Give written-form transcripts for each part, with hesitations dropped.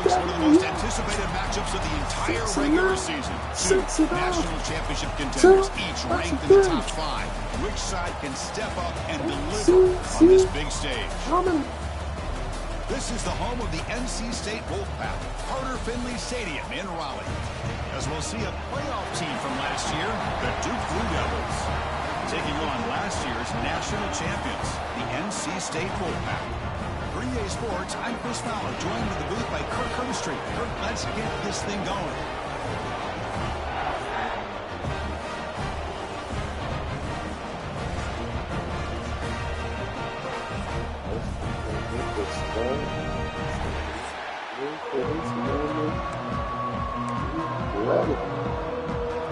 amongst one of the most anticipated matchups of the entire regular season. Two national championship contenders, each ranked in the top 5. Which side can step up and deliver on this big stage? This is the home of the NC State Wolfpack, Carter Finley Stadium in Raleigh. As we'll see a playoff team from last year, the Duke Blue Devils, taking on last year's national champions, the NC State Wolfpack. For EA Sports, I'm Chris Fowler, joined in the booth by Kirk Hermstreet. Kirk, let's get this thing going.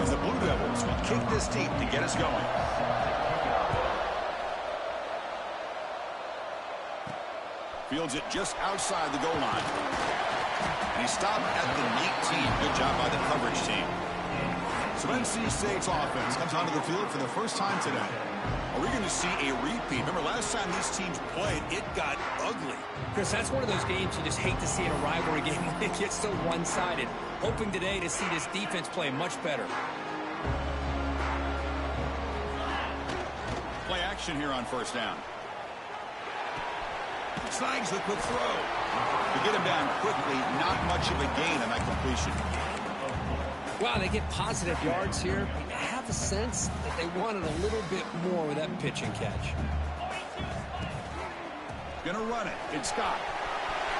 As the Blue Devils will kick this deep to get us going. Fields it just outside the goal line. And he stopped at the 19. Good job by the coverage team. So NC State's offense comes onto the field for the first time today. Are we going to see a repeat? Remember, last time these teams played, it got ugly. Chris, that's one of those games you just hate to see in a rivalry game when it gets so one-sided. Hoping today to see this defense play much better. Play action here on first down. Snags the quick throw. To get him down quickly, not much of a gain on that completion. Wow, they get positive yards here. I have a sense that they wanted a little bit more with that pitch and catch. Gonna run it. It's Scott.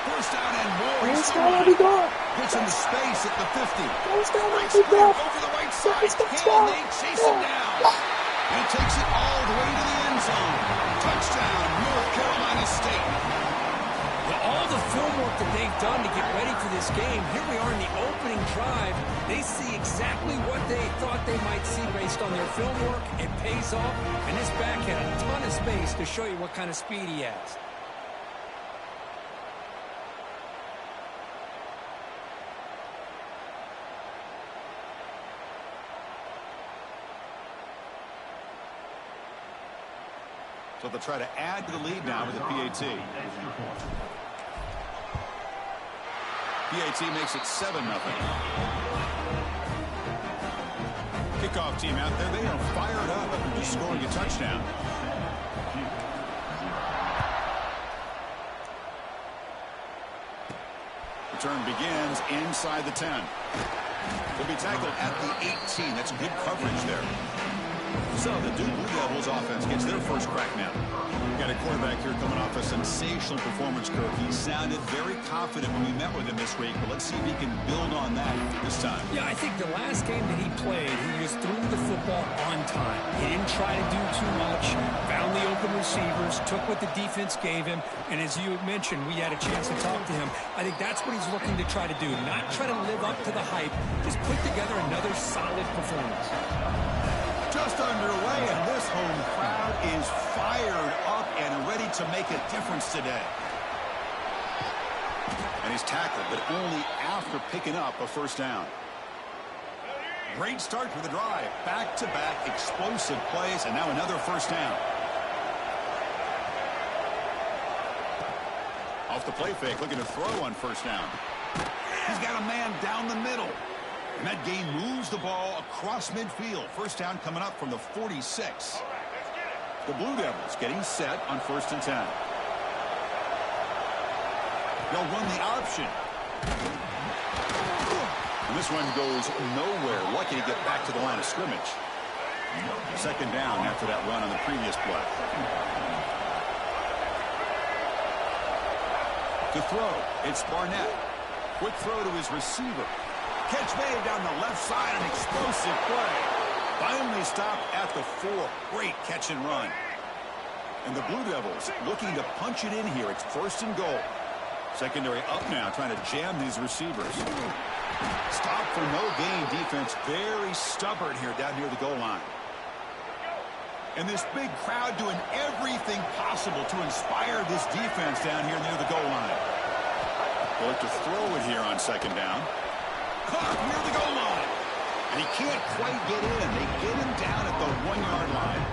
First down and more. Gets into space at the 50. Breaks clear over the right side. Can they chase him down? And he takes it all the way to the end zone. Touchdown, North Carolina State. All the film work that they've done to get ready for this game, here we are in the opening drive. They see exactly what they thought they might see based on their film work. It pays off, and this back had a ton of space to show you what kind of speed he has. So they'll try to add to the lead now with the PAT. PAT makes it 7-0. Kickoff team out there, they are fired up after just scoring a touchdown. Return begins inside the 10. Will be tackled at the 18. That's good coverage there. So the Duke Blue Devils offense gets their first crack now. Got a quarterback here coming off a sensational performance, Kirk. He sounded very confident when we met with him this week, but let's see if he can build on that this time. Yeah, I think the last game that he played, he just threw the football on time. He didn't try to do too much, found the open receivers, took what the defense gave him, and as you mentioned, we had a chance to talk to him. I think that's what he's looking to try to do, not try to live up to the hype, just put together another solid performance. Just underway, and this home crowd is fired up and ready to make a difference today. And he's tackled, but only after picking up a first down. Great start for the drive. Back-to-back explosive plays, and now another first down. Off the play fake, looking to throw on first down. He's got a man down the middle. And that gain moves the ball across midfield. First down coming up from the 46. The Blue Devils getting set on 1st and 10. They'll run the option. And this one goes nowhere. Lucky to get back to the line of scrimmage. Second down after that run on the previous play. To throw, it's Barnett. Quick throw to his receiver. Catch made down the left side, an explosive play. Finally stopped at the 4. Great catch and run. And the Blue Devils looking to punch it in here. It's 1st and goal. Secondary up now, trying to jam these receivers. Stop for no gain. Defense very stubborn here down near the goal line. And this big crowd doing everything possible to inspire this defense down here near the goal line. They'll look to throw it here on 2nd down. Caught near the goal line. And he can't quite get in. They get him down at the 1-yard line.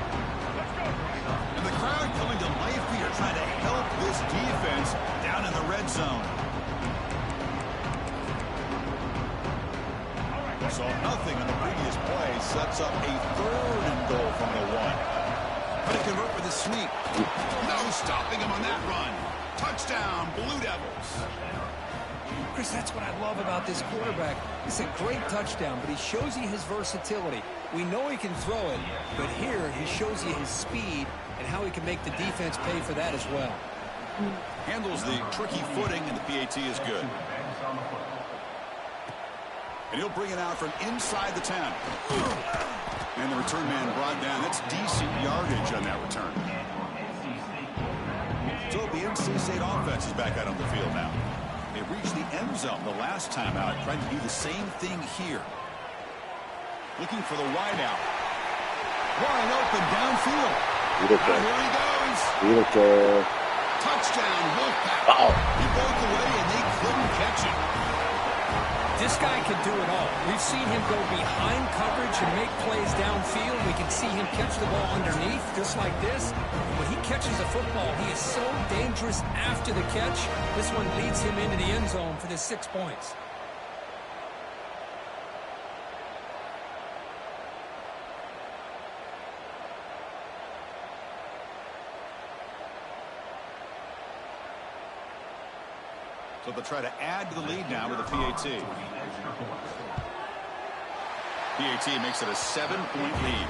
And the crowd coming to life here, trying to help this defense down in the red zone. So nothing in the previous play sets up a 3rd and goal from the 1. But to convert with a sneak. No stopping him on that run. Touchdown, Blue Devils. Chris, that's what I love about this quarterback. It's a great touchdown, but he shows you his versatility. We know he can throw it, but here he shows you his speed and how he can make the defense pay for that as well. Handles the tricky footing, and the PAT is good. And he'll bring it out from inside the 10. And the return man brought down. That's decent yardage on that return. So the NC State offense is back out on the field now. They reached the end zone the last time out, trying to do the same thing here. Looking for the wide out. Wide open downfield. Beautiful. And here he goes. Beautiful. Touchdown, Wolfpack. Wow. He broke away, and they couldn't catch him. This guy can do it all. We've seen him go behind coverage and make plays downfield. We can see him catch the ball underneath, just like this. When he catches a football, he is so dangerous after the catch. This one leads him into the end zone for the 6 points. So they'll try to add to the lead now with a PAT. PAT makes it a 7-point lead.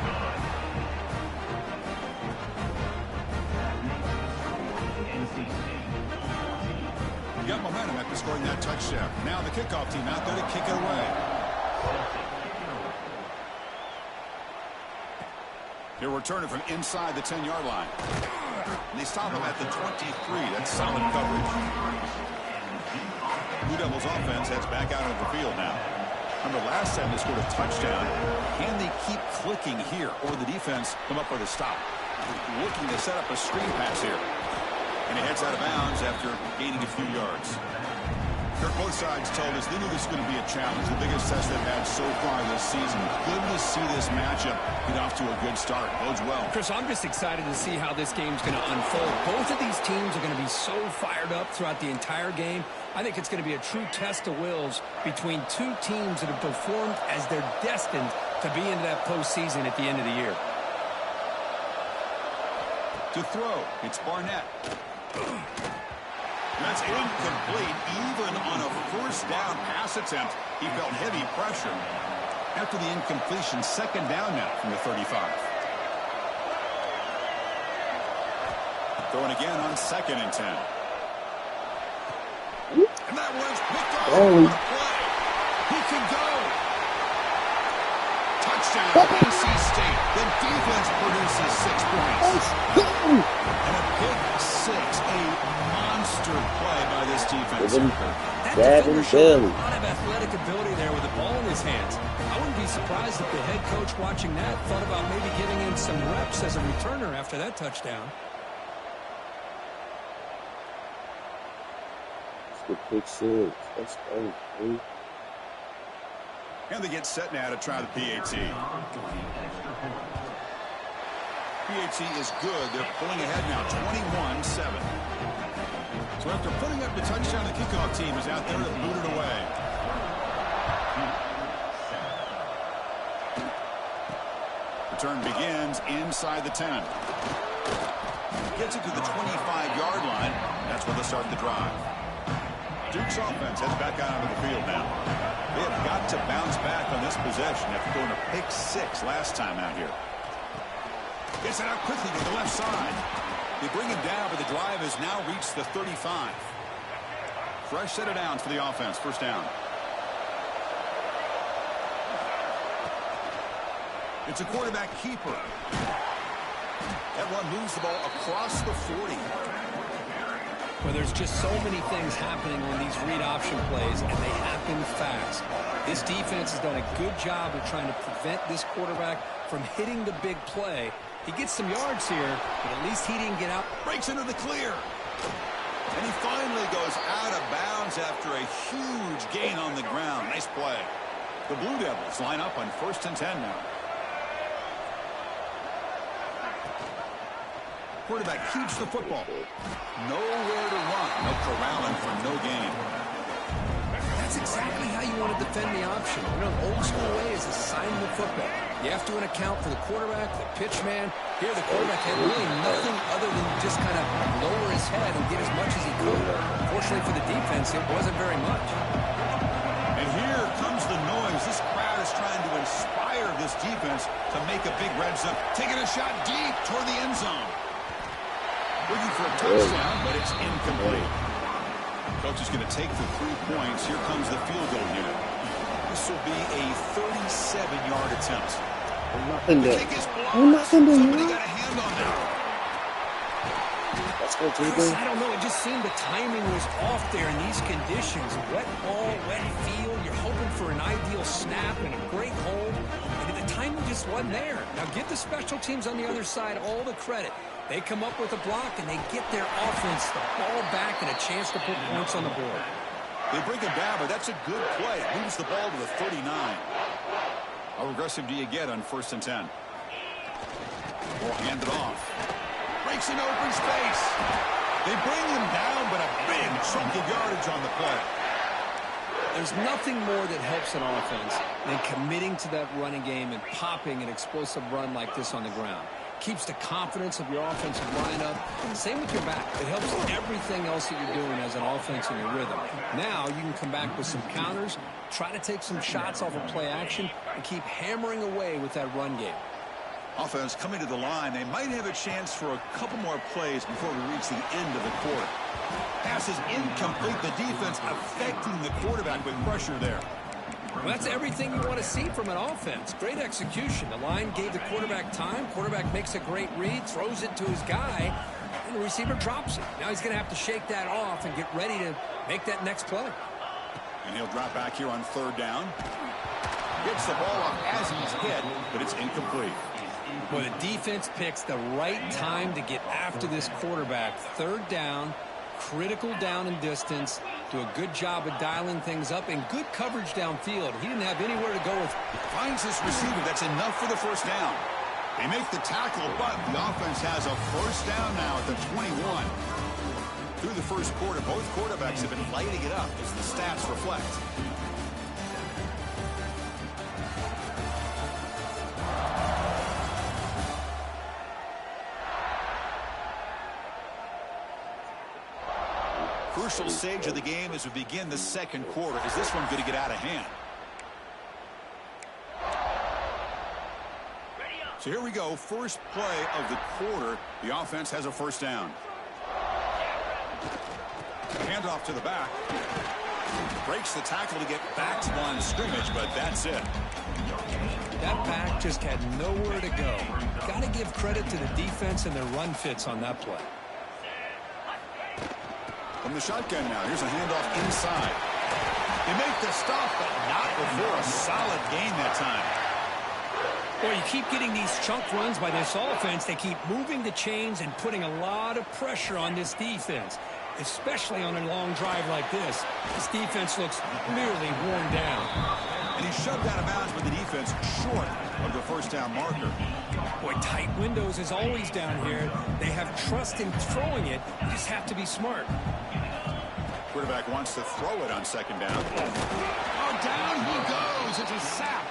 You got momentum after scoring that touchdown. Now the kickoff team out there to kick it away. He'll return it from inside the 10-yard line. And they stop him at the 23. That's solid coverage. Blue Devils offense heads back out of the field now. Remember last time they scored a touchdown. Can they keep clicking here, or the defense come up with a stop? Looking to set up a screen pass here. And he heads out of bounds after gaining a few yards. Kirk, both sides told us they knew this was going to be a challenge, the biggest test they've had so far this season. Good to see this matchup get off to a good start. Bodes well. Chris, I'm just excited to see how this game's going to unfold. Both of these teams are going to be so fired up throughout the entire game. I think it's going to be a true test of wills between two teams that have performed as they're destined to be into that postseason at the end of the year. To throw, it's Barnett. That's incomplete. Even on a first down pass attempt, he felt heavy pressure. After the incompletion, second down now from the 35. Throwing again on 2nd and 10. And that one's picked off on the play. He can go. Touchdown, NC State. The defense produces 6 points. And a pick 6, a monster play by this defense. That defender showed a lot of athletic ability there with the ball in his hands. I wouldn't be surprised if the head coach watching that thought about maybe giving him some reps as a returner after that touchdown. Pick 6. That's funny. And they get set now to try the PAT. PAT is good. They're pulling ahead now, 21-7. So after putting up the touchdown, the kickoff team is out there to boot it away. Return begins inside the 10. Gets it to the 25-yard line. That's where they'll start the drive. Duke's offense heads back out onto the field now. They have got to bounce back on this possession after going to pick 6 last time out here. Gets it out quickly to the left side. They bring him down, but the drive has now reached the 35. Fresh set of downs for the offense. First down. It's a quarterback keeper. That one moves the ball across the 40. Well, there's just so many things happening on these read option plays, and they happen fast. This defense has done a good job of trying to prevent this quarterback from hitting the big play. He gets some yards here, but at least he didn't get out. Breaks into the clear. And he finally goes out of bounds after a huge gain on the ground. Nice play. The Blue Devils line up on 1st and 10 now. Quarterback keeps the football. Nowhere to run. No corralling for no gain. That's exactly how you wanted the defend the option. You know, old school way is assignment football. You have to account for the quarterback, the pitch man. Here, the quarterback had really nothing other than just kind of lower his head and get as much as he could. Unfortunately for the defense, it wasn't very much. And here comes the noise. This crowd is trying to inspire this defense to make a big red zone. Taking a shot deep toward the end zone. Looking for a touchdown, but it's incomplete. Coach is going to take the 3 points. Here comes the field goal unit. This will be a 37-yard attempt. Nothing there. Somebody got a hand on that. Let's go, JB. I don't know. It just seemed the timing was off there in these conditions. Wet ball, wet field. You're hoping for an ideal snap and a great hold. And the timing just wasn't there. Now give the special teams on the other side all the credit. They come up with a block, and they get their offense the ball back and a chance to put points on the board. They bring him down, but that's a good play. Moves the ball to the 39. How aggressive do you get on 1st and 10? Or hand it off. Breaks an open space. They bring him down, but a big chunk of yardage on the play. There's nothing more that helps an offense than committing to that running game and popping an explosive run like this on the ground. Keeps the confidence of your offensive lineup. Same with your back. It helps everything else that you're doing as an offense in your rhythm. Now you can come back with some counters, try to take some shots off of play action, and keep hammering away with that run game. Offense coming to the line. They might have a chance for a couple more plays before we reach the end of the quarter. Pass is incomplete. The defense affecting the quarterback with pressure there. Well, that's everything you want to see from an offense. Great execution. The line gave the quarterback time. Quarterback makes a great read, throws it to his guy, and the receiver drops it. Now he's going to have to shake that off and get ready to make that next play. And he'll drop back here on 3rd down. Gets the ball off as he's hit, but it's incomplete. Well, the defense picks the right time to get after this quarterback. 3rd down, critical down and distance. Do a good job of dialing things up and good coverage downfield. He didn't have anywhere to go with. Finds this receiver. That's enough for the 1st down. They make the tackle, but the offense has a 1st down now at the 21. Through the 1st quarter, both quarterbacks have been lighting it up as the stats reflect. Crucial stage of the game as we begin the 2nd quarter. Is this one going to get out of hand? So here we go. First play of the quarter. The offense has a 1st down. Handoff to the back. Breaks the tackle to get back to the line of scrimmage, but that's it. That back just had nowhere to go. Got to give credit to the defense and their run fits on that play. From the shotgun now, here's a handoff inside. They make the stop, but not before a solid gain that time. Boy, you keep getting these chunk runs by this offense. They keep moving the chains and putting a lot of pressure on this defense, especially on a long drive like this. This defense looks clearly worn down. And he's shoved out of bounds with the defense short of the 1st down marker. Boy, tight windows is always down here. They have trust in throwing it. You just have to be smart. Quarterback wants to throw it on 2nd down. Oh, down he goes. It's a sack.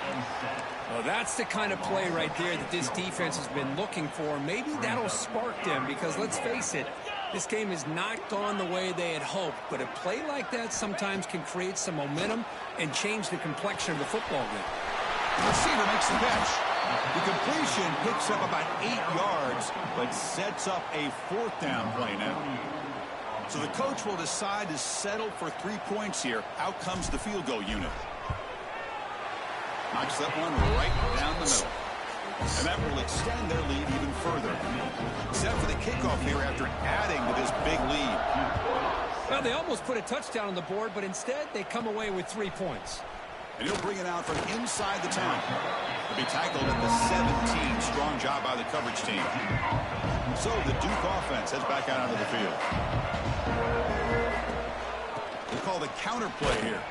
Well, that's the kind of play right there that this defense has been looking for. Maybe that'll spark them because, let's face it, this game has not gone the way they had hoped. But a play like that sometimes can create some momentum and change the complexion of the football game. The receiver makes the catch. The completion picks up about 8 yards, but sets up a 4th down play now. So the coach will decide to settle for 3 points here. Out comes the field goal unit. Knocks that one right down the middle. And that will extend their lead even further. Set for the kickoff here after adding to this big lead. Well, they almost put a touchdown on the board, but instead they come away with 3 points. And he'll bring it out from inside the 10. He'll be tackled at the 17. Strong job by the coverage team. So the Duke offense heads back out onto the field. They call the counter play here.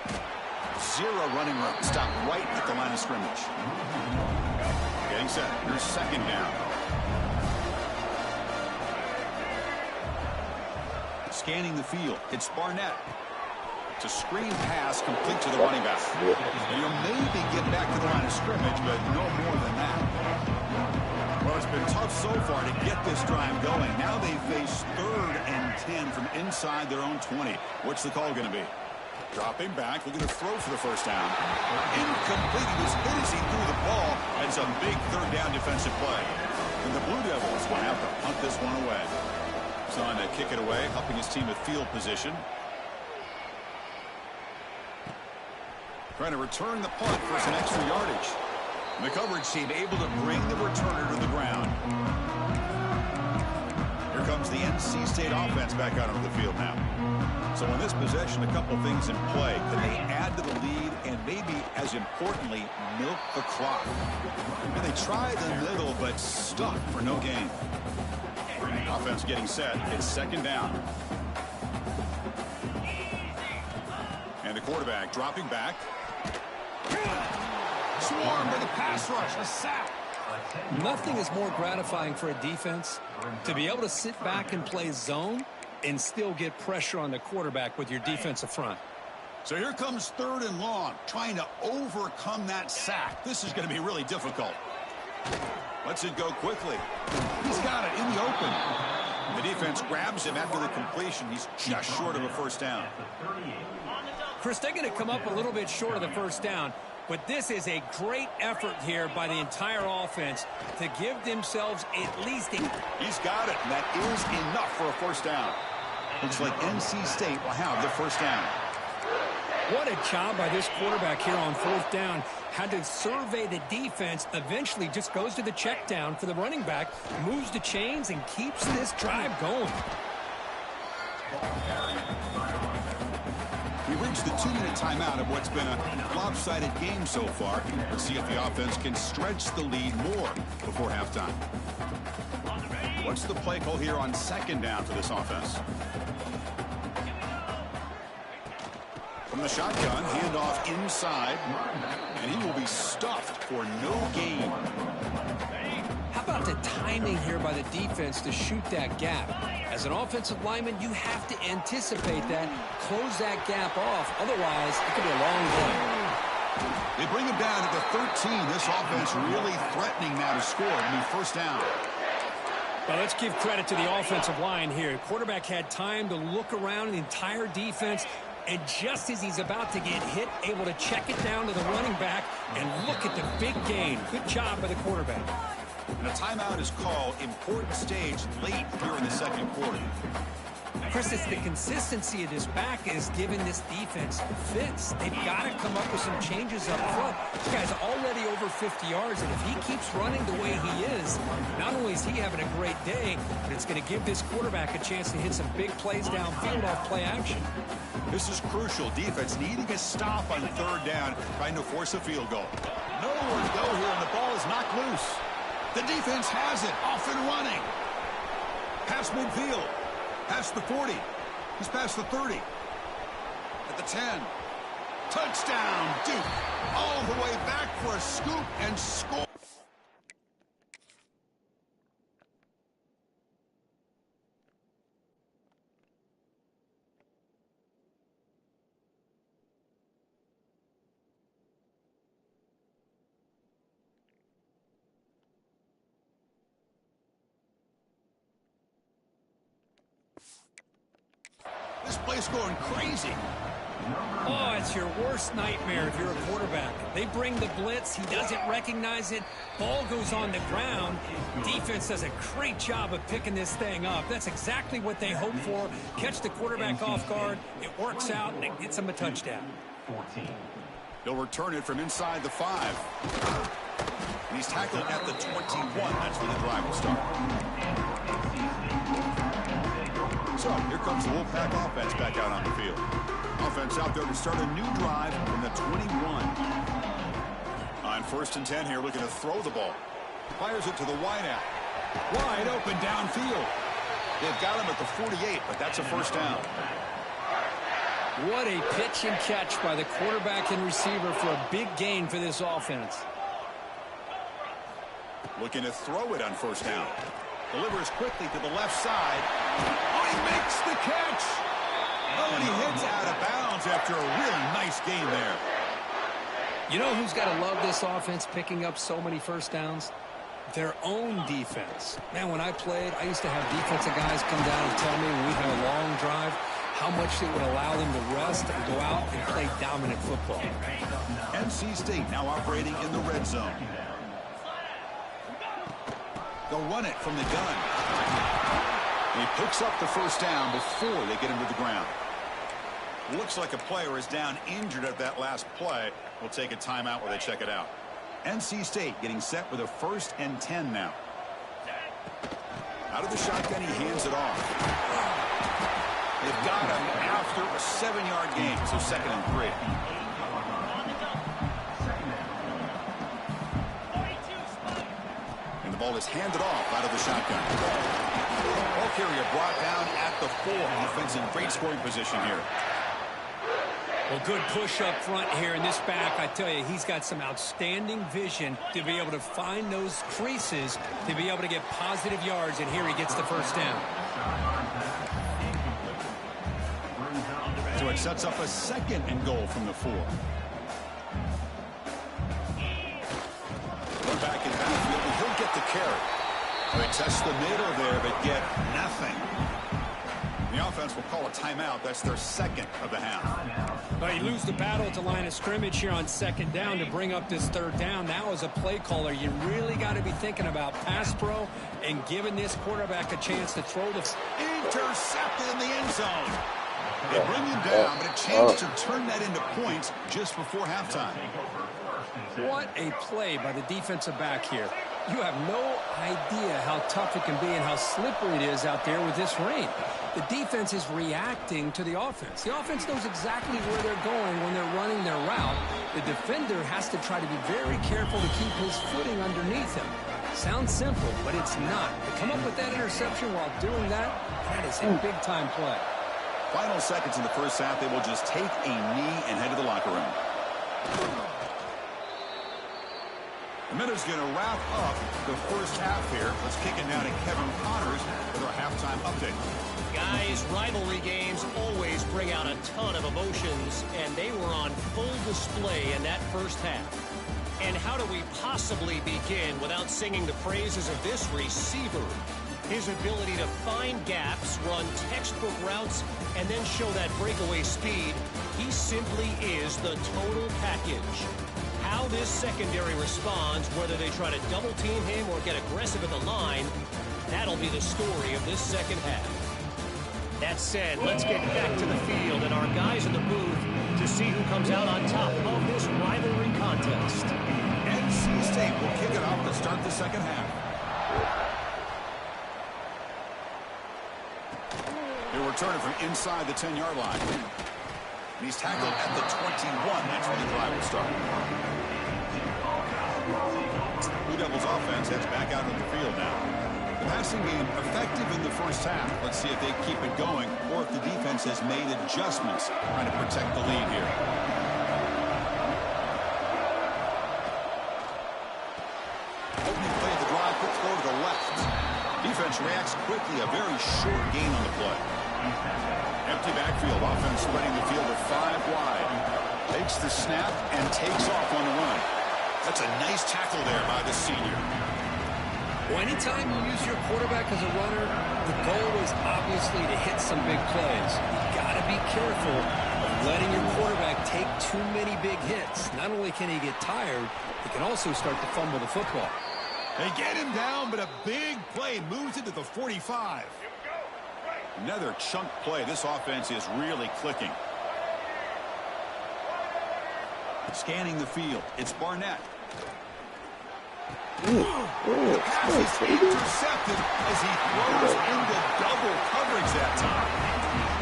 0 running room. Stop right at the line of scrimmage. Getting set. Here's 2nd down. Scanning the field. It's Barnett. It's a screen pass complete to the running back. And you'll maybe get back to the line of scrimmage, but no more than that. Well, it's been tough so far to get this drive going. Now they face 3rd and 10 from inside their own 20. What's the call going to be? Dropping back, looking to throw for the first down. Incomplete. He was hit as he threw the ball. And it's a big 3rd down defensive play. And the Blue Devils will have to punt this one away. Son to kick it away, helping his team with field position. Trying to return the punt for some extra yardage. And the coverage team able to bring the returner to the ground. Here comes the NC State offense back out onto the field now. So in this possession, a couple things in play. Can they add to the lead and maybe, as importantly, milk the clock? And they try the middle, but stuck for no gain. Offense getting set. It's 2nd down. And the quarterback dropping back. Swarmed by the pass rush. A sack. Nothing is more gratifying for a defense to be able to sit back and play zone and still get pressure on the quarterback with your defensive front. So here comes 3rd and long, trying to overcome that sack. This is going to be really difficult. Lets it go quickly. He's got it in the open. The defense grabs him after the completion. He's just short of a first down. Chris, they're going to come up a little bit short of the first down, but this is a great effort here by the entire offense to give themselves at least a... He's got it, and that is enough for a first down. Looks like NC State will have the first down. What a job by this quarterback here on 4th down. Had to survey the defense, eventually just goes to the check down for the running back, moves the chains, and keeps this drive going. We reached the 2-minute timeout of what's been a lopsided game so far. Let's see if the offense can stretch the lead more before halftime. What's the play call here on 2nd down for this offense? From the shotgun, handoff inside, and he will be stuffed for no gain. How about the timing here by the defense to shoot that gap? As an offensive lineman, you have to anticipate that, close that gap off. Otherwise, it could be a long game. They bring him down at the 13. This offense really threatening now to score. It'll be first down. Well, let's give credit to the offensive line here. The quarterback had time to look around the entire defense, and just as he's about to get hit, able to check it down to the running back and look at the big gain. Good job by the quarterback. And a timeout is called. Important stage late here in the 2nd quarter. Chris, it's the consistency of this back is giving this defense fits. They've got to come up with some changes up front. This guy's already over 50 yards, and if he keeps running the way he is, not only is he having a great day, but it's going to give this quarterback a chance to hit some big plays downfield off play action. This is crucial. Defense needing a stop on 3rd down, trying to force a field goal. Nowhere to go here, and the ball is knocked loose. The defense has it, off and running. Past midfield. Past the 40. He's past the 30. At the 10. Touchdown, Duke. All the way back for a scoop and score. This place going crazy. Oh, it's your worst nightmare if you're a quarterback. They bring the blitz. He doesn't recognize it. Ball goes on the ground. Defense does a great job of picking this thing up. That's exactly what they hope for. Catch the quarterback off guard. It works out, and it gets him a touchdown. He'll return it from inside the 5. And he's tackled at the 21. That's where the drive will start. So here comes the Wolfpack offense back out on the field. Offense out there to start a new drive from the 21. On 1st and 10 here, looking to throw the ball. Fires it to the wideout. Wide open downfield. They've got him at the 48, but that's a first down. What a pitch and catch by the quarterback and receiver for a big gain for this offense. Looking to throw it on 1st down. Delivers quickly to the left side. Oh, he makes the catch. Oh, and he hits out of bounds. downs after a really nice gain there. You know who's got to love this offense picking up so many first downs? Their own defense. Man, when I played, I used to have defensive guys come down and tell me when we had a long drive how much it would allow them to rest and go out and play dominant football. NC State now operating in the red zone. They'll run it from the gun. He picks up the first down before they get him to the ground. Looks like a player is down injured at that last play. We'll take a timeout while they check it out. NC State getting set with a 1st and 10 now. Out of the shotgun, he hands it off. They've got him after a 7-yard gain, so 2nd and 3. And the ball is handed off out of the shotgun. Ball carrier brought down at the 4. Offense in great scoring position here. Well, good push up front here in this back. I tell you, he's got some outstanding vision to be able to find those creases to be able to get positive yards, and here he gets the first down. So it sets up a 2nd and goal from the 4. They're back in backfield, and he'll get the carry. They test the middle there, but get nothing. The offense will call a timeout. That's their 2nd of the half. Well, you lose the battle at the line of scrimmage here on 2nd down to bring up this 3rd down. Now, as a play caller, you really got to be thinking about pass pro and giving this quarterback a chance to throw the... Intercepted in the end zone. They bring him down, but a chance to turn that into points just before halftime. What a play by the defensive back here. You have no idea how tough it can be and how slippery it is out there with this rain. The defense is reacting to the offense. The offense knows exactly where they're going when they're running their route. The defender has to try to be very careful to keep his footing underneath him. Sounds simple, but it's not. To come up with that interception while doing that, that is a big-time play. Final seconds in the first half, they will just take a knee and head to the locker room. The minute's going to wrap up the first half here. Let's kick it now to Kevin Connors with our halftime update. Guys, rivalry games always bring out a ton of emotions, and they were on full display in that first half. And how do we possibly begin without singing the praises of this receiver? His ability to find gaps, run textbook routes, and then show that breakaway speed. He simply is the total package. How this secondary responds, whether they try to double team him or get aggressive at the line, that'll be the story of this second half. That said, let's get back to the field and our guys in the booth to see who comes out on top of this rivalry contest. NC State will kick it off to start the second half. He'll return it from inside the 10-yard line. And he's tackled at the 21. That's when the drive will start. Blue Devils offense heads back out on the field now. The passing game effective in the first half. Let's see if they keep it going or if the defense has made adjustments trying to protect the lead here. Opening play of the drive, quick throw to the left. Defense reacts quickly, a very short gain on the play. Empty backfield, offense spreading the field with 5 wide. Takes the snap and takes off on the run. That's a nice tackle there by the senior. Well, anytime you use your quarterback as a runner, the goal is obviously to hit some big plays. You've got to be careful of letting your quarterback take too many big hits. Not only can he get tired, he can also start to fumble the football. They get him down, but a big play moves it to the 45. Another chunk play. This offense is really clicking. Scanning the field. It's Barnett. Pass is intercepted as he throws into double coverage that time.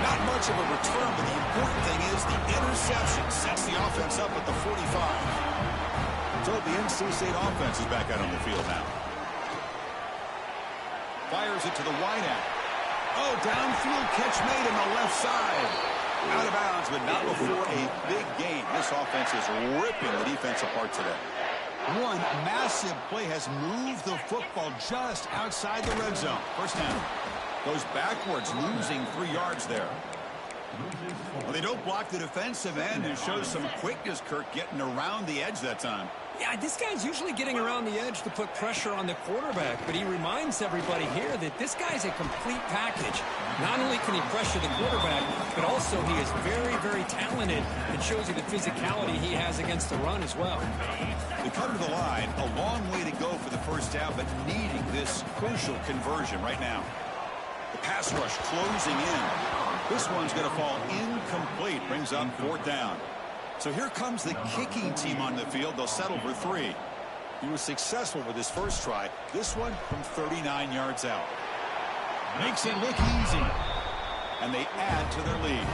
Not much of a return, but the important thing is the interception sets the offense up at the 45. So the NC State offense is back out on the field now. Fires it to the wideout. Oh, downfield catch made on the left side. Out of bounds, but not before a big gain. This offense is ripping the defense apart today. One massive play has moved the football just outside the red zone. First down. Goes backwards, losing 3 yards there. Well, they don't block the defensive end and shows some quickness, Kirk, getting around the edge that time. Yeah, this guy's usually getting around the edge to put pressure on the quarterback, but he reminds everybody here that this guy's a complete package. Not only can he pressure the quarterback, but also he is very, very talented. It shows you the physicality he has against the run as well. They come to the line, a long way to go for the first down, but needing this crucial conversion right now. The pass rush closing in. This one's going to fall incomplete, brings up fourth down. So here comes the kicking team on the field. They'll settle for 3. He was successful with his first try. This one from 39 yards out. Makes it look easy. And they add to their lead.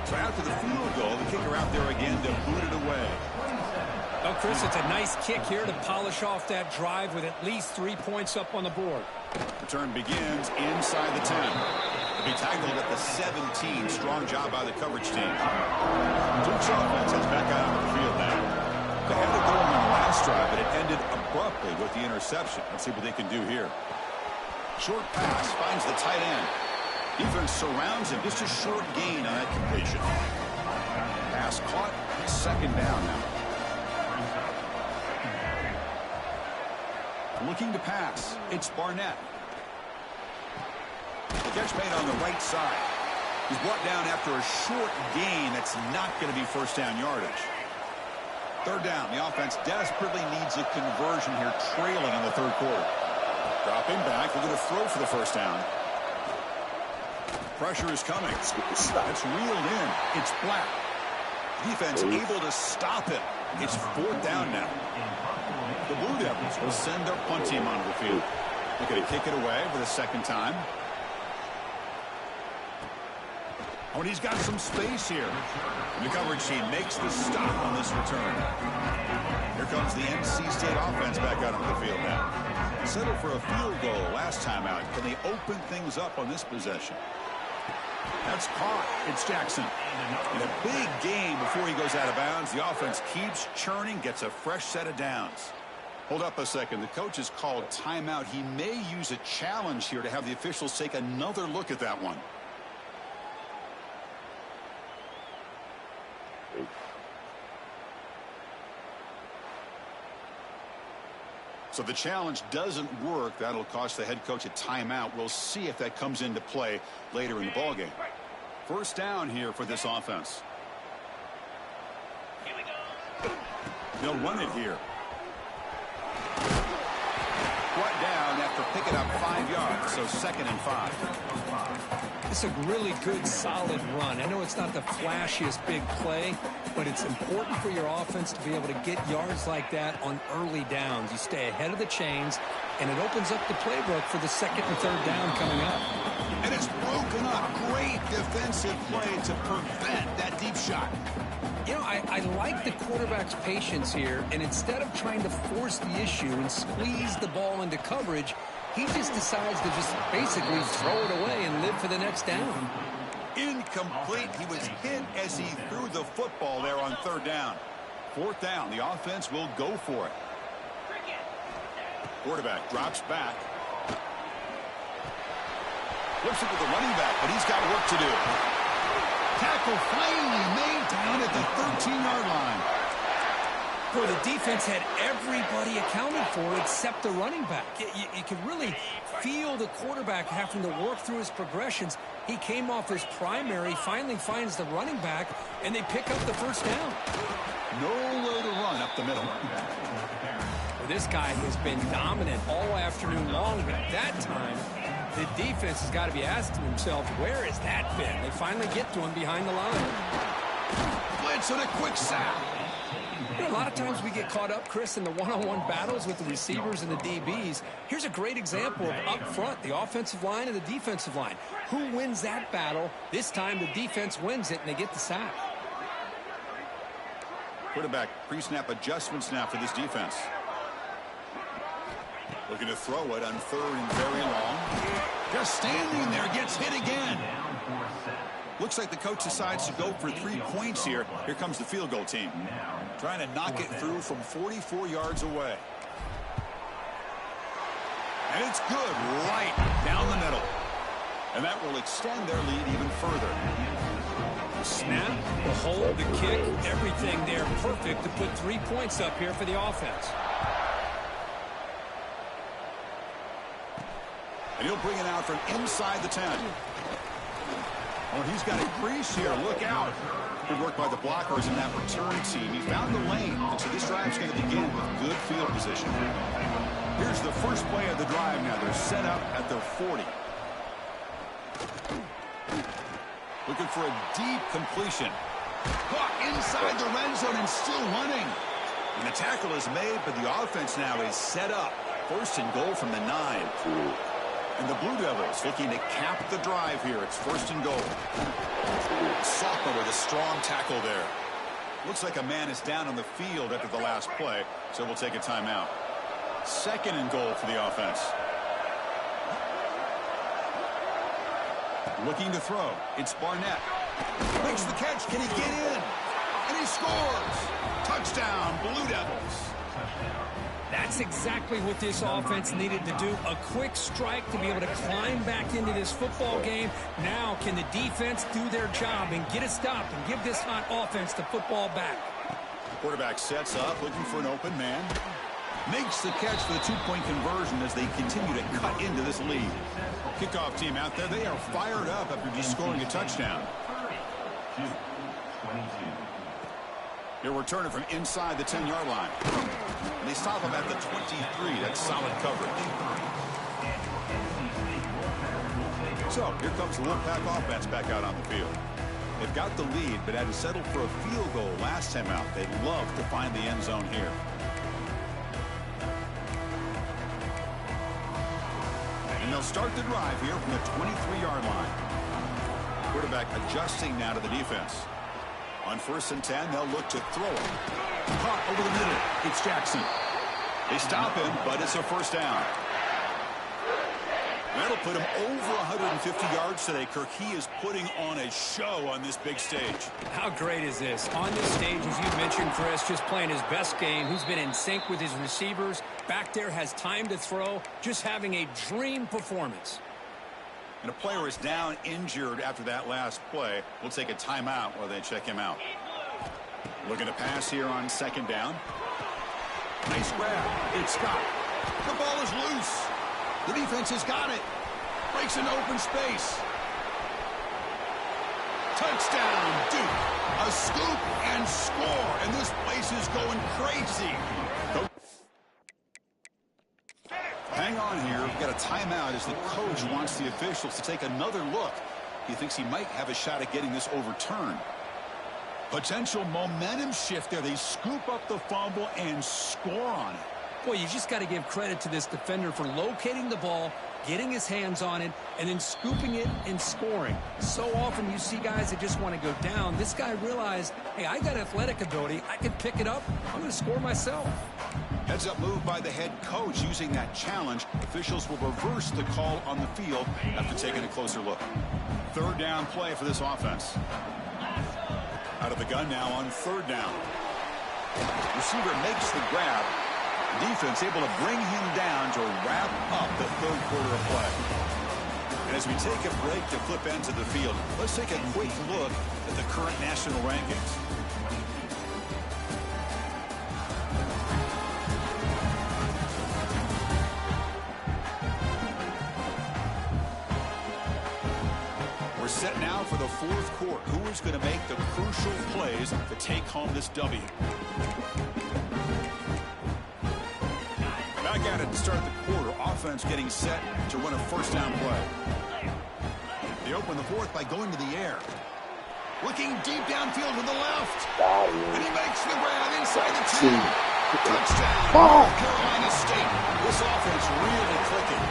So after the field goal, the kicker out there again to boot it away. Oh, Chris, it's a nice kick here to polish off that drive with at least 3 points up on the board. Return begins inside the 10. They'll be tackled at the 17. Strong job by the coverage team. Duke's offense is back out on the field now. They had it going on the last drive, but it ended abruptly with the interception. Let's see what they can do here. Short pass finds the tight end. Defense surrounds him. Just a short gain on that completion. Pass caught. Second down now. Looking to pass. It's Barnett. The catch made on the right side. He's brought down after a short gain. That's not going to be first down yardage. Third down. The offense desperately needs a conversion here, trailing in the third quarter. Dropping back. They're going to throw for the first down. Pressure is coming. It's reeled in. It's Black. Defense able to stop it. It's fourth down now. The Blue Devils will send their punt team onto the field. They're going to kick it away for the second time. Oh, and he's got some space here. And the coverage team makes the stop on this return. Here comes the NC State offense back out on the field now. Settled for a field goal last time out. Can they open things up on this possession? That's caught. It's Jackson. In a big game before he goes out of bounds, the offense keeps churning, gets a fresh set of downs. Hold up a second. The coach has called timeout. He may use a challenge here to have the officials take another look at that one. So the challenge doesn't work. That'll cost the head coach a timeout. We'll see if that comes into play later in the ballgame. First down here for this offense. They'll run it here. Brought down after picking up 5 yards, so 2nd and 5. It's a really good, solid run. I know it's not the flashiest big play, but it's important for your offense to be able to get yards like that on early downs. You stay ahead of the chains, and it opens up the playbook for the second and third down coming up. And it's broken up. Great defensive play to prevent that deep shot. You know, I like the quarterback's patience here, and instead of trying to force the issue and squeeze the ball into coverage, he just decides to just basically throw it away and live for the next down. Incomplete. He was hit as he threw the football there on third down. Fourth down. The offense will go for it. Quarterback drops back. Flips it to the running back, but he's got work to do. Tackle finally made down at the 13-yard line. Boy, the defense had everybody accounted for except the running back. You can really feel the quarterback having to work through his progressions. He came off his primary, finally finds the running back, and they pick up the first down. Nowhere to run up the middle. Well, this guy has been dominant all afternoon long, but at that time, the defense has got to be asking themselves, where has that been? They finally get to him behind the line. Blitz and a quick sack. You know, a lot of times we get caught up, Chris, in the one-on-one battles with the receivers and the DBs. Here's a great example of up front, the offensive line and the defensive line. Who wins that battle? This time the defense wins it, and they get the sack. Quarterback pre-snap adjustments now for this defense. Looking to throw it on third and very long. Just standing there, gets hit again. Looks like the coach decides to go for 3 points here. Here comes the field goal team. Trying to knock it through from 44 yards away. And it's good right down the middle. And that will extend their lead even further. The snap, the hold, the kick, everything there perfect to put 3 points up here for the offense. And he'll bring it out from inside the 10. Oh, he's got a crease here. Look out. Good work by the blockers in that return team. He found the lane, and so this drive is going to begin with good field position. Here's the first play of the drive now. They're set up at their 40. Looking for a deep completion. Caught inside the red zone and still running. And the tackle is made, but the offense now is set up. First and goal from the 9. And the Blue Devils looking to cap the drive here. It's first and goal. Sophomore with a strong tackle there. Looks like a man is down on the field after the last play, so we'll take a timeout. Second and goal for the offense. Looking to throw. It's Barnett. Makes the catch. Can he get in? And he scores. Touchdown, Blue Devils. That's exactly what this offense needed to do. A quick strike to be able to climb back into this football game. Now can the defense do their job and get a stop and give this hot offense the football back? Quarterback sets up, looking for an open man. Makes the catch for the 2-point conversion as they continue to cut into this lead. Kickoff team out there, they are fired up after just scoring a touchdown. He'll return it from inside the 10-yard line. And they stop him at the 23. That's solid coverage. So here comes the Wolfpack offense back out on the field. They've got the lead, but hadn't settled for a field goal last time out. They'd love to find the end zone here. And they'll start the drive here from the 23-yard line. Quarterback adjusting now to the defense. On first and 10, they'll look to throw it. Caught over the middle. It's Jackson. They stop him, but it's a first down. That'll put him over 150 yards today, Kirk. He is putting on a show on this big stage. How great is this? On this stage, as you mentioned, Chris, just playing his best game. He's been in sync with his receivers. Back there, has time to throw. Just having a dream performance. And a player is down injured after that last play. We'll take a timeout while they check him out. Looking to pass here on second down. Nice grab. It's Scott. The ball is loose. The defense has got it. Breaks into open space. Touchdown, Duke. A scoop and score. And this place is going crazy. Hang on here. We've got a timeout as the coach wants the officials to take another look. He thinks he might have a shot at getting this overturned. Potential momentum shift there. They scoop up the fumble and score on it. Boy, you just got to give credit to this defender for locating the ball, getting his hands on it, and then scooping it and scoring. So often you see guys that just want to go down. This guy realized, hey, I got athletic ability. I can pick it up. I'm going to score myself. Heads-up move by the head coach using that challenge. Officials will reverse the call on the field after taking a closer look. Third down play for this offense. Out of the gun now on third down. Receiver makes the grab. Defense able to bring him down to wrap up the third quarter of play. And as we take a break to flip ends of the field, let's take a quick look at the current national rankings. We're set now for the fourth quarter. Who is going to make the crucial plays to take home this W? Back at it to start the quarter. Offense getting set to run a first down play. They open the fourth by going to the air. Looking deep downfield to the left. And he makes the grab inside the 2. Touchdown, North Carolina State. This offense really clicking.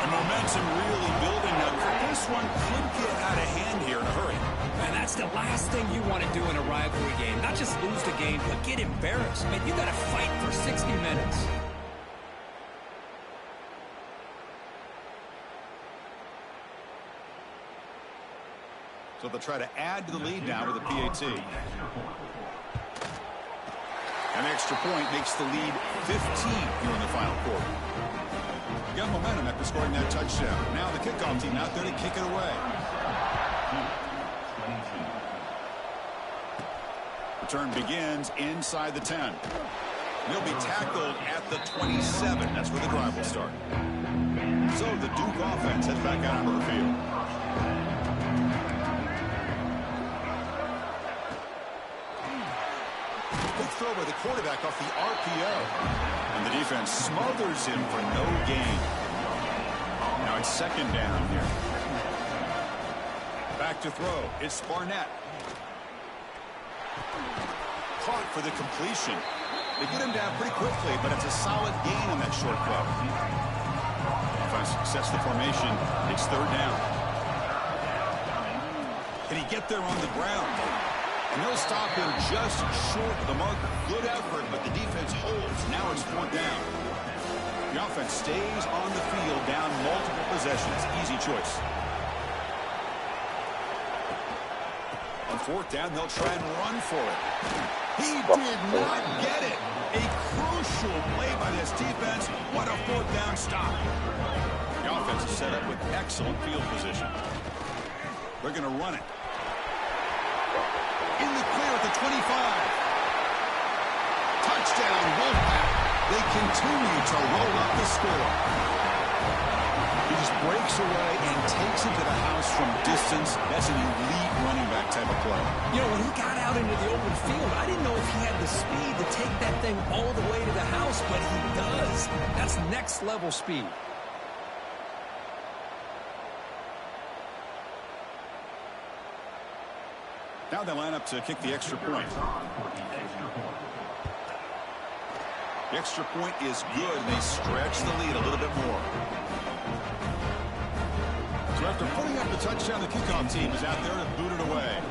And momentum really building now. This one could get out of hand here in a hurry. And that's the last thing you want to do in a rivalry game. Not just lose the game, but get embarrassed. Man, you got to fight for 60 minutes. So they'll try to add to the lead now with a PAT. An extra point makes the lead 15 here in the final quarter. Got momentum after scoring that touchdown. Now the kickoff team out there to kick it away. return begins inside the 10. He'll be tackled at the 27. That's where the drive will start. So the Duke offense heads back out onto the field. Quick throw by the quarterback off the RPO. And the defense smothers him for no gain. Now it's second down here. Back to throw. It's Barnett. Caught for the completion. They get him down pretty quickly, but it's a solid gain on that short throw. Defense sets the formation. It's third down. Can he get there on the ground? And they'll stop him just short of the marker. Good effort, but the defense holds. Now it's fourth down. The offense stays on the field, down multiple possessions. Easy choice. On fourth down, they'll try and run for it. He did not get it. A crucial play by this defense. What a fourth down stop. The offense is set up with excellent field position. They're going to run it. In the clear at the 25. Touchdown, Wolfpack. They continue to roll up the score. He just breaks away and takes it to the house from distance. That's an elite running back type of play. You know, when he got out into the open field, I didn't know if he had the speed to take that thing all the way to the house, but he does. That's next level speed. Now they line up to kick the extra point. The extra point is good. They stretch the lead a little bit more. So after putting up the touchdown, the kickoff team is out there to boot it away.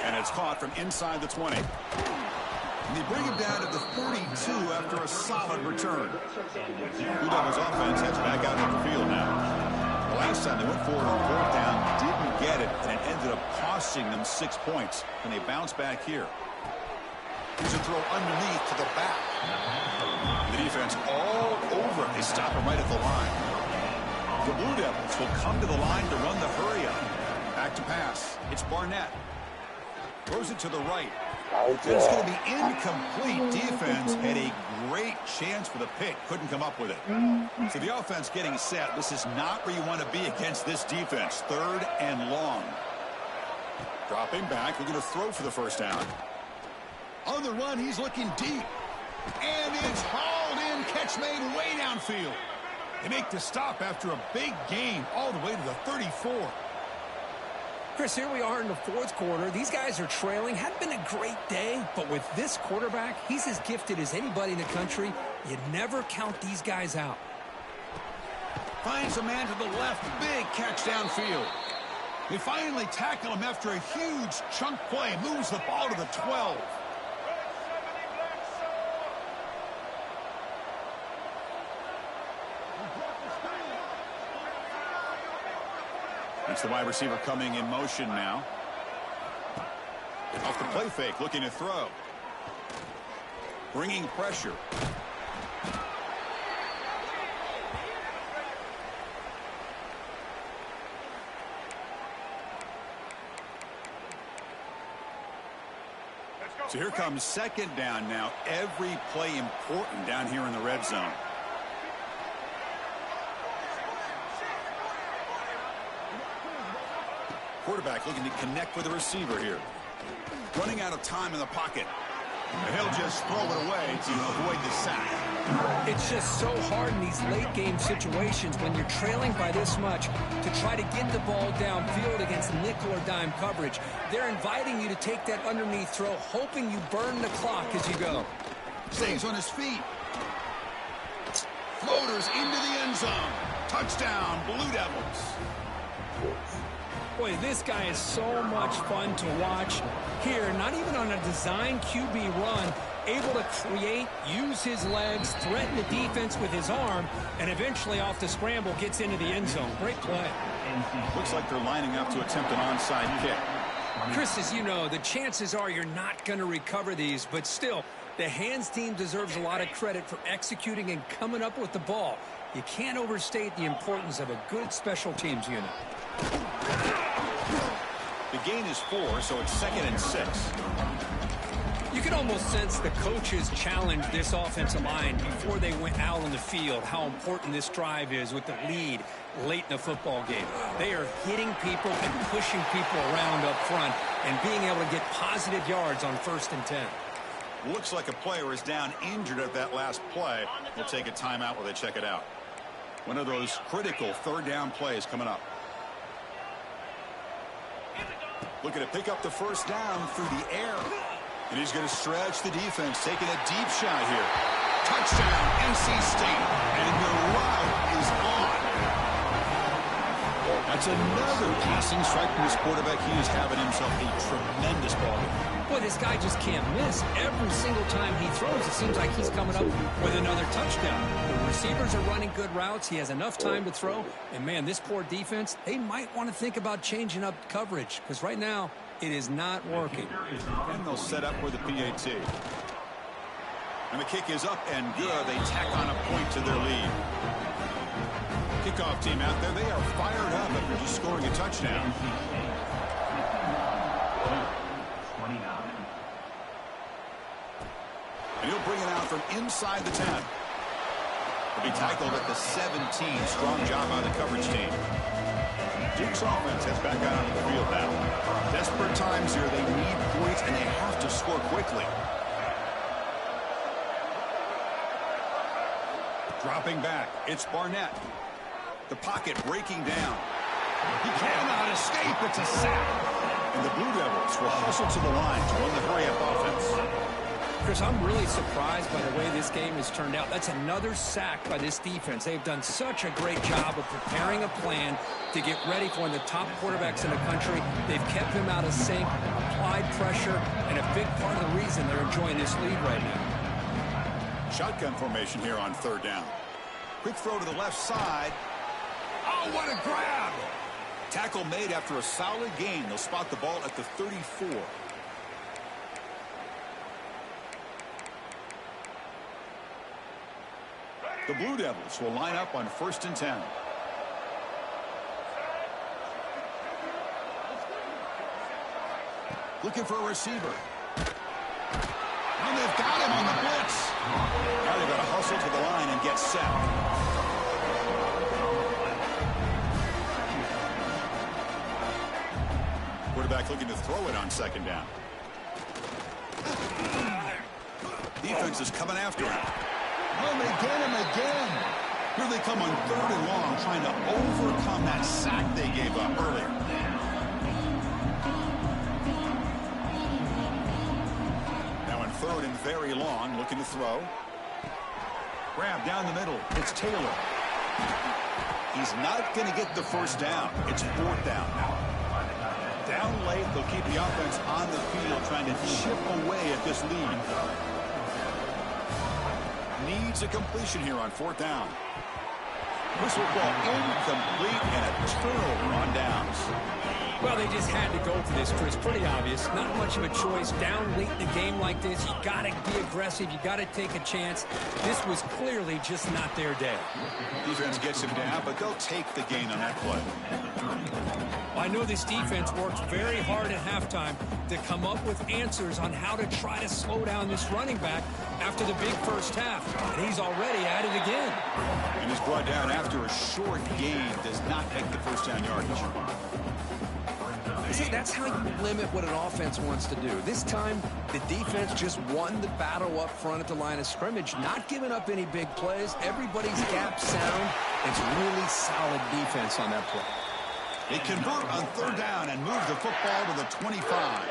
And it's caught from inside the 20. And they bring him down to the 42 after a solid return. Blue Devils offense heads back out on the field now. Last time they went forward on fourth down, didn't get it, and it ended up costing them 6 points. And they bounce back here. Here's a throw underneath to the back. The defense all over it. They stop him right at the line. The Blue Devils will come to the line to run the hurry-up. Back to pass. It's Barnett. Throws it to the right. It's going to be incomplete. Defense had a great chance for the pick. Couldn't come up with it. So the offense getting set. This is not where you want to be against this defense. Third and long. Dropping back. We're going to throw for the first down. On the run, he's looking deep. And it's hauled in. Catch made way downfield. They make the stop after a big gain all the way to the 34. Chris, here we are in the fourth quarter. These guys are trailing. Hadn't been a great day, but with this quarterback, he's as gifted as anybody in the country. You never count these guys out. Finds a man to the left. Big catch downfield. They finally tackle him after a huge chunk play. Moves the ball to the 12. It's the wide receiver coming in motion now. Off the play fake, looking to throw. Bringing pressure. So here comes second down now. Every play important down here in the red zone. Quarterback looking to connect with the receiver here. Running out of time in the pocket. And he'll just throw it away to avoid the sack. It's just so hard in these late game situations when you're trailing by this much to try to get the ball downfield against nickel or dime coverage. They're inviting you to take that underneath throw, hoping you burn the clock as you go. Stays on his feet. Floaters into the end zone. Touchdown, Blue Devils. Boy, this guy is so much fun to watch. Here, not even on a design QB run, able to create, use his legs, threaten the defense with his arm, and eventually off the scramble gets into the end zone. Great play. Looks like they're lining up to attempt an onside kick. Chris, as you know, the chances are you're not going to recover these, but still, the hands team deserves a lot of credit for executing and coming up with the ball. You can't overstate the importance of a good special teams unit. gain is 4, so it's 2nd and 6. You can almost sense the coaches challenged this offensive line before they went out on the field, how important this drive is with the lead late in the football game. They are hitting people and pushing people around up front and being able to get positive yards on 1st and 10. Looks like a player is down injured at that last play. We'll take a timeout while they check it out. One of those critical 3rd down plays coming up. Looking to pick up the 1st down through the air. And he's going to stretch the defense, taking a deep shot here. Touchdown, NC State. And the route is on. That's another passing strike from this quarterback. He is having himself a tremendous ball game. Boy, this guy just can't miss. Every single time he throws, it seems like he's coming up with another touchdown. The receivers are running good routes. He has enough time to throw. And, man, this poor defense, they might want to think about changing up coverage because right now it is not working. And they'll set up with the PAT. And the kick is up and good. They tack on a point to their lead. Kickoff team out there. They are fired up after just scoring a touchdown. And he'll bring it out from inside the 10. He'll be tackled at the 17. Strong job by the coverage team. Duke's offense has back out on the field now. Desperate times here. They need points, and they have to score quickly. Dropping back. It's Barnett. The pocket breaking down. He cannot escape. It's a sack. And the Blue Devils will hustle to the line to run the hurry-up offense. Chris, I'm really surprised by the way this game has turned out. That's another sack by this defense. They've done such a great job of preparing a plan to get ready for one of the top quarterbacks in the country. They've kept him out of sync, applied pressure, and a big part of the reason they're enjoying this lead right now. Shotgun formation here on 3rd down. Quick throw to the left side. Oh, what a grab! Tackle made after a solid gain. They'll spot the ball at the 34. The Blue Devils will line up on 1st and 10. Looking for a receiver. And they've got him on the blitz. Now they've got to hustle to the line and get set. Quarterback looking to throw it on 2nd down. Defense is coming after him. Oh, they get him again. Here they come on 3rd and long, trying to overcome that sack they gave up earlier. Now in 3rd and very long, looking to throw. Grab down the middle. It's Taylor. He's not going to get the 1st down. It's 4th down now. Down late, they'll keep the offense on the field, trying to chip away at this lead. Needs a completion here on 4th down. Whistle ball incomplete and a turnover on downs. Well, they just had to go for this, Chris. Pretty obvious. Not much of a choice. Down late in the game like this, you got to be aggressive. You got to take a chance. This was clearly just not their day. Defense gets him down, but they'll take the gain on that play. Well, I know this defense worked very hard at halftime to come up with answers on how to try to slow down this running back after the big 1st half. And he's already at it again. And he's brought down after a short gain. Does not make the 1st down yardage. See, that's how you limit what an offense wants to do. This time, the defense just won the battle up front at the line of scrimmage, not giving up any big plays. Everybody's gap sound. It's really solid defense on that play. They convert on 3rd down and move the football to the 25.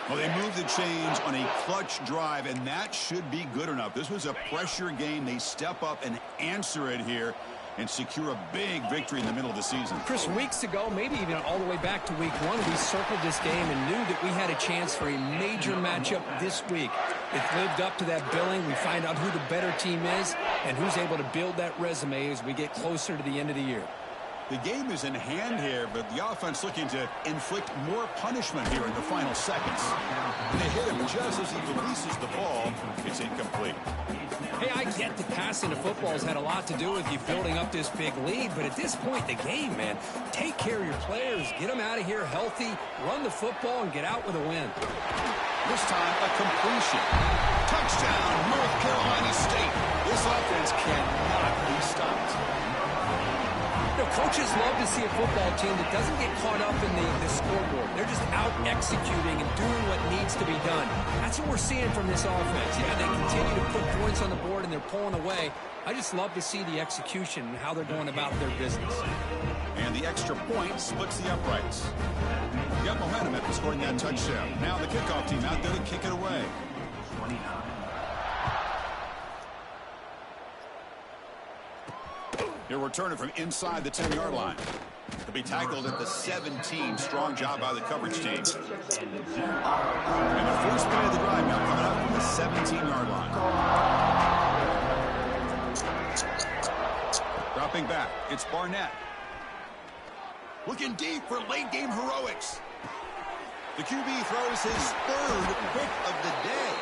Well, they move the chains on a clutch drive, and that should be good enough. This was a pressure game. They step up and answer it here and secure a big victory in the middle of the season. Chris, weeks ago, maybe even all the way back to week 1, we circled this game and knew that we had a chance for a major matchup this week. It lived up to that billing. We find out who the better team is and who's able to build that resume as we get closer to the end of the year. The game is in hand here, but the offense looking to inflict more punishment here in the final seconds. And they hit him just as he releases the ball. It's incomplete. Hey, I get the passing of football has had a lot to do with you building up this big lead, but at this point in the game, man, take care of your players, get them out of here healthy, run the football, and get out with a win. This time, a completion. Touchdown, North Carolina State. This offense cannot be stopped. You know, coaches love to see a football team that doesn't get caught up in the scoreboard. They're just out executing and doing what needs to be done. That's what we're seeing from this offense. Yeah, they continue to put points on the board and they're pulling away. I just love to see the execution and how they're going about their business. And the extra point splits the uprights. Got momentum after scoring that touchdown. Now the kickoff team out there to kick it away. 29. He'll return it from inside the 10-yard line. He'll be tackled at the 17. Strong job by the coverage team. And the first play of the drive now coming up from the 17-yard line. Dropping back, it's Barnett. Looking deep for late-game heroics. The QB throws his third pick of the day.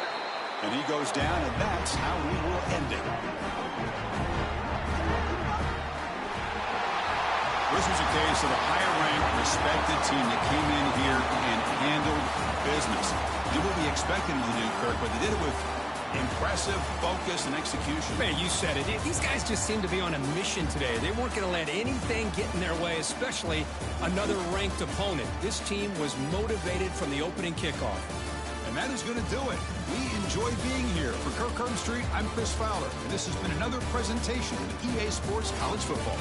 And he goes down, and that's how we will end it. This was a case of a higher-ranked, respected team that came in here and handled business. Did what we expected them to do, Kirk, but they did it with impressive focus and execution. Man, you said it. These guys just seem to be on a mission today. They weren't going to let anything get in their way, especially another ranked opponent. This team was motivated from the opening kickoff. And that is going to do it. We enjoy being here. For Kirk Street, I'm Chris Fowler, and this has been another presentation of EA Sports College Football.